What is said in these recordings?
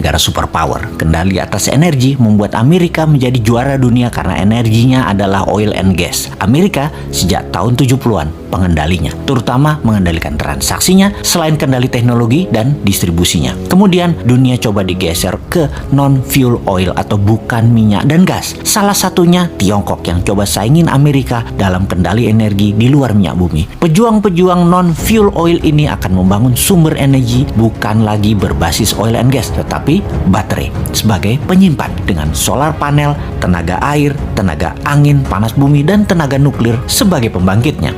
negara superpower. Kendali atas energi membuat Amerika menjadi juara dunia karena energinya adalah oil and gas. Amerika sejak tahun 70-an pengendalinya, terutama mengendalikan transaksinya selain kendali teknologi dan distribusinya. Kemudian dunia coba digeser ke non-fuel oil atau bukan minyak dan gas. Salah satunya Tiongkok yang coba saingin Amerika dalam kendali energi di luar minyak bumi. Pejuang-pejuang non-fuel oil ini akan membangun sumber energi bukan lagi berbasis oil and gas, tetapi baterai sebagai penyimpan dengan solar panel, tenaga air, tenaga angin, panas bumi, dan tenaga nuklir sebagai pembangkitnya.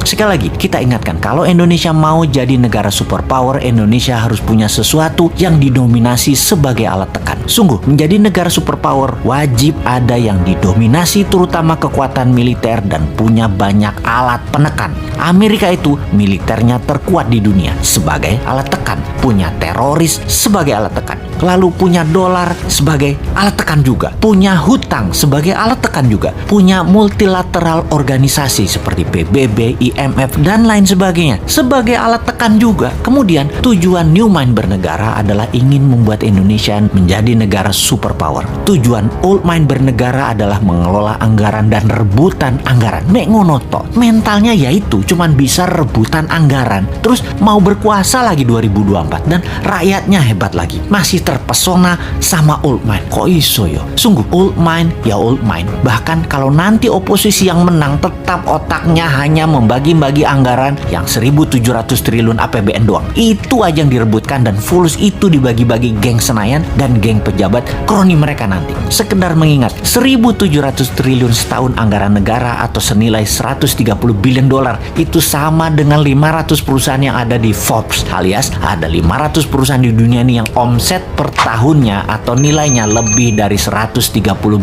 Sekali lagi, kita ingatkan kalau Indonesia mau jadi negara superpower, Indonesia harus punya sesuatu yang didominasi sebagai alat tekan. Sungguh, menjadi negara superpower wajib ada yang didominasi terutama kekuatan militer dan punya banyak alat penekan. Amerika itu militernya terkuat di dunia sebagai alat tekan, punya teroris sebagai alat tekan, lalu punya dolar sebagai alat tekan juga, punya hutang sebagai alat tekan juga, punya multilateral organisasi seperti PBB, IMF, dan lain sebagainya sebagai alat tekan juga. Kemudian tujuan New Mind bernegara adalah ingin membuat Indonesia menjadi negara superpower. Tujuan Old Mind bernegara adalah mengelola anggaran dan rebutan anggaran. Mek ngonoto, mentalnya yaitu cuman bisa rebutan anggaran, terus mau berkuasa lagi 2024 dan rakyatnya hebat lagi, masih terpesona sama Old Mind. Kok iso yo? Sungguh Old Mind ya Old Mind. Bahkan kalau nanti oposisi yang menang, tetap otaknya hanya membagi-bagi anggaran yang 1.700 triliun APBN doang. Itu aja yang direbutkan dan fulus itu dibagi-bagi geng Senayan dan geng pejabat kroni mereka nanti. Sekedar mengingat, 1.700 triliun setahun anggaran negara atau senilai 130 billion dolar itu sama dengan 500 perusahaan yang ada di Forbes, alias ada 500 perusahaan di dunia ini yang omset per tahunnya atau nilainya lebih dari 130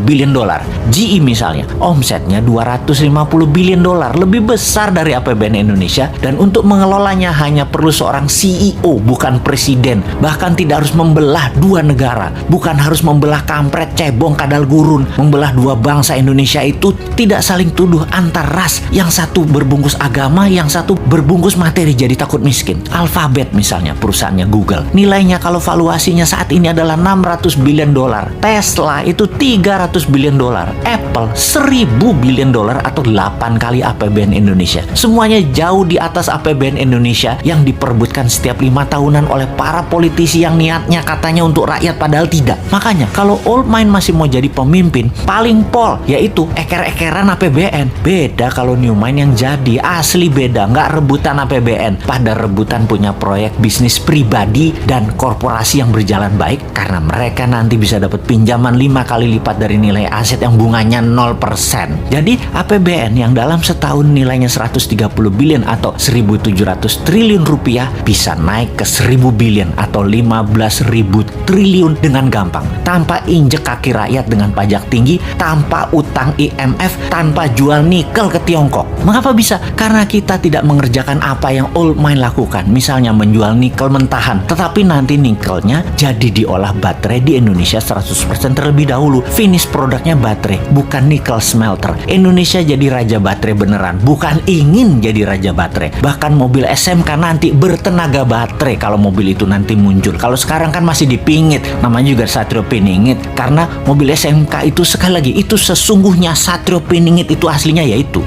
billion dolar. GE misalnya, omsetnya 250 billion dolar, lebih besar dari APBN Indonesia, dan untuk mengelolanya hanya perlu seorang CEO, bukan presiden. Bahkan tidak harus membelah dua negara, bukan harus membelah kampret, cebong, kadal gurun. Membelah dua bangsa Indonesia itu tidak saling tuduh antar ras, yang satu berbungkus agama, yang satu berbungkus materi jadi takut miskin. Alphabet misalnya, perusahaannya Google, nilainya kalau valuasinya saat ini adalah 600 billion dolar. Tesla itu 300 billion dolar. Apple 1.000 billion dolar atau 8 kali APBN Indonesia. Semuanya jauh di atas APBN Indonesia yang diperebutkan setiap 5 tahunan oleh para politisi yang niatnya katanya untuk rakyat padahal tidak. Makanya kalau Old Mind masih mau jadi pemimpin, paling pol yaitu eker-ekeran APBN. Beda kalau New Mind yang jadi, asli beda, nggak rebutan APBN, pada rebutan punya proyek bisnis pribadi dan korporasi yang berjalan baik karena mereka nanti bisa dapat pinjaman 5 kali lipat dari nilai aset yang bunganya 0%. Jadi APBN yang dalam setahun nilainya 130 billion atau 1.700 triliun rupiah bisa naik ke 1.000 billion atau 15.000 triliun dengan gampang, tanpa injek kaki rakyat dengan pajak tinggi, tanpa utang IMF, tanpa jual nikel ke Tiongkok. Mengapa bisa? Karena kita tidak mengerjakan apa yang Old Mind lakukan, misalnya menjual nikel mentahan, tetapi nanti nikelnya jadi diolah baterai di Indonesia 100% terlebih dahulu. Finish produknya baterai, bukan nikel smelter. Indonesia jadi raja baterai beneran, bukan ingin jadi raja baterai. Bahkan mobil SMK nanti bertenaga baterai kalau mobil itu nanti muncul. Kalau sekarang kan masih dipingit, namanya juga Satrio Piningit, karena mobil SMK itu sekali lagi itu sesungguhnya Satrio Piningit itu aslinya yaitu.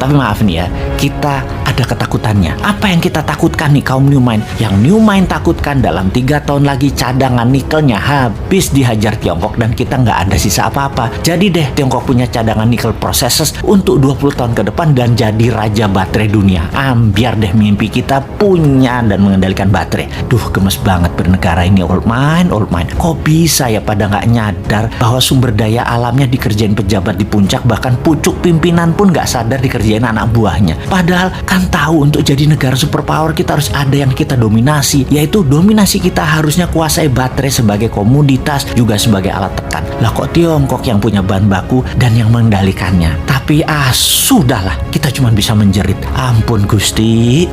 Tapi maaf nih ya, kita ada ketakutannya. Apa yang kita takutkan nih kaum New Mind? Yang New Mind takutkan dalam 3 tahun lagi cadangan nikelnya habis dihajar Tiongkok dan kita nggak ada sisa apa-apa. Jadi deh Tiongkok punya cadangan nikel processes untuk 20 tahun ke depan dan jadi raja baterai dunia. Biar deh mimpi kita punya dan mengendalikan baterai. Duh, gemes banget bernegara ini Old Mind, Old Mind. Kok bisa ya pada nggak nyadar bahwa sumber daya alamnya dikerjain pejabat di puncak, bahkan pucuk pimpinan pun nggak sadar dikerjain anak buahnya. Padahal kan tahu untuk jadi negara superpower kita harus ada yang kita dominasi, yaitu dominasi kita harusnya kuasai baterai sebagai komoditas juga sebagai alat tekan. Lah kok Tiongkok yang punya bahan baku dan yang mengendalikannya. Tapi sudahlah, kita cuma bisa menjerit. Ampun Gusti.